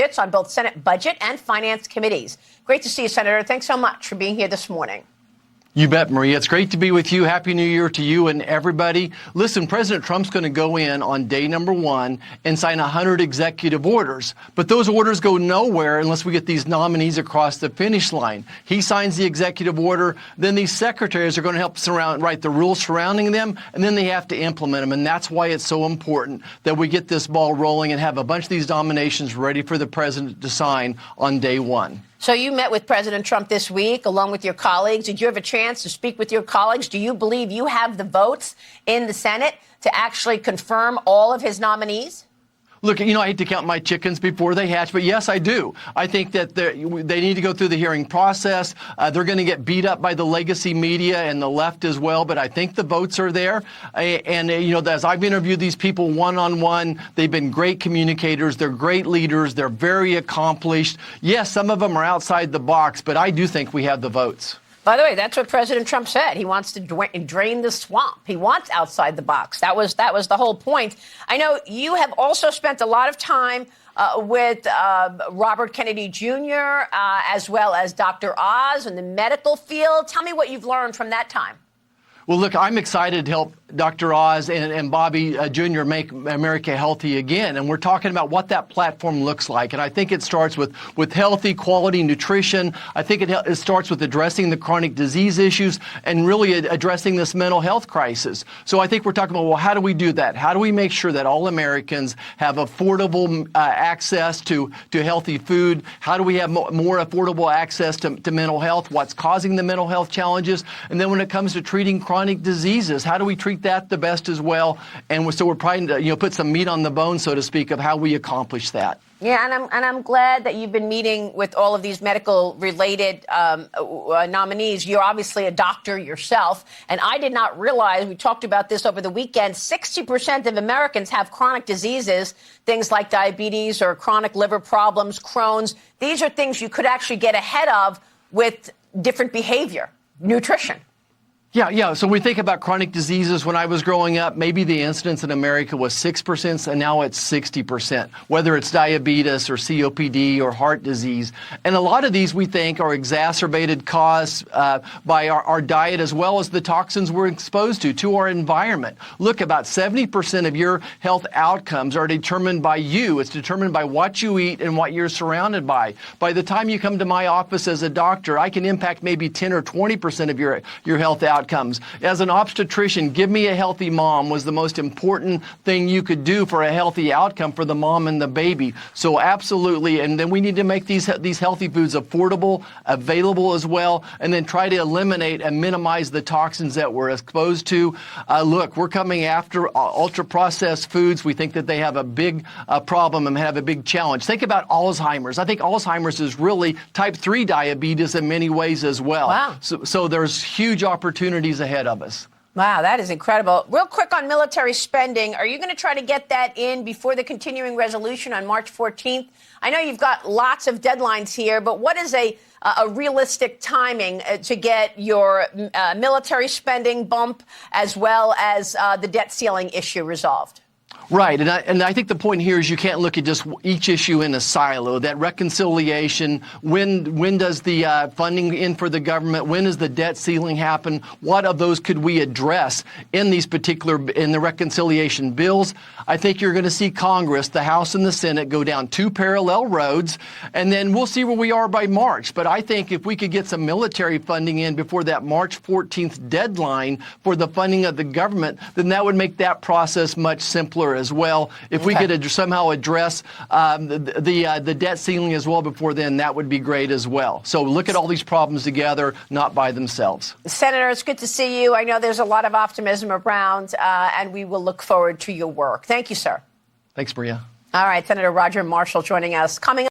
It's on both Senate Budget and Finance committees. Great to see you, Senator. Thanks so much for being here this morning. You bet, Maria. It's great to be with you. Happy New Year to you and everybody. Listen, President Trump's going to go in on day number 1 and sign 100 executive orders. But those orders go nowhere unless we get these nominees across the finish line. He signs the executive order, then these secretaries are going to help write the rules surrounding them, and then they have to implement them. And that's why it's so important that we get this ball rolling and have a bunch of these nominations ready for the president to sign on day 1. So you met with President Trump this week, along with your colleagues. Did you have a chance to speak with your colleagues? Do you believe you have the votes in the Senate to actually confirm all of his nominees? Look, I hate to count my chickens before they hatch, but yes, I do. I think that they need to go through the hearing process. They're going to get beat up by the legacy media and the left as well, but I think the votes are there. And as I've interviewed these people one-on-one, they've been great communicators. They're great leaders. They're very accomplished. Yes, some of them are outside the box, but I do think we have the votes. By the way, that's what President Trump said. He wants to drain the swamp. He wants outside the box. That was the whole point. I know you have also spent a lot of time with Robert Kennedy Jr., as well as Dr. Oz in the medical field. Tell me what you've learned from that time. Well, look, I'm excited to help Dr. Oz and Bobby Jr. make America healthy again. And we're talking about what that platform looks like. And I think it starts with healthy, quality nutrition. I think it starts with addressing the chronic disease issues and really addressing this mental health crisis. So I think we're talking about, well, how do we do that? How do we make sure that all Americans have affordable access to healthy food? How do we have more affordable access to mental health? What's causing the mental health challenges? And then when it comes to treating chronic diseases, how do we treat that the best as well? And so we're trying to put some meat on the bone, so to speak, of how we accomplish that. Yeah, and I'm glad that you've been meeting with all of these medical-related nominees. You're obviously a doctor yourself, and I did not realize, we talked about this over the weekend, 60% of Americans have chronic diseases, things like diabetes or chronic liver problems, Crohn's. These are things you could actually get ahead of with different behavior, nutrition. Yeah. So we think about chronic diseases. When I was growing up, maybe the incidence in America was 6%, and now it's 60%, whether it's diabetes or COPD or heart disease. And a lot of these we think are exacerbated, caused by our diet, as well as the toxins we're exposed to our environment. Look, about 70% of your health outcomes are determined by you. It's determined by what you eat and what you're surrounded by. By the time you come to my office as a doctor, I can impact maybe 10 or 20% of your health outcomes. As an obstetrician, give me a healthy mom was the most important thing you could do for a healthy outcome for the mom and the baby. So absolutely. And then we need to make these healthy foods affordable, available as well, and then try to eliminate and minimize the toxins that we're exposed to. Look, we're coming after ultra-processed foods. We think that they have a big problem and have a big challenge. Think about Alzheimer's. I think Alzheimer's is really type 3 diabetes in many ways as well. Wow. So there's huge opportunities ahead of us. Wow, that is incredible. Real quick on military spending, are you going to try to get that in before the continuing resolution on March 14th? I know you've got lots of deadlines here, but what is a realistic timing to get your military spending bump as well as the debt ceiling issue resolved? Right, and I think the point here is you can't look at just each issue in a silo. That reconciliation, when does the funding in for the government, when does the debt ceiling happen, what of those could we address in the reconciliation bills? I think you're going to see Congress, the House and the Senate, go down 2 parallel roads, and then we'll see where we are by March. But I think if we could get some military funding in before that March 14th deadline for the funding of the government, then that would make that process much simpler as well. If we could somehow address the debt ceiling as well before then, that would be great as well. So look at all these problems together, not by themselves. Senator, it's good to see you. I know there's a lot of optimism around, and we will look forward to your work. Thank you, sir. Thanks, Maria. All right, Senator Roger Marshall joining us. Coming up.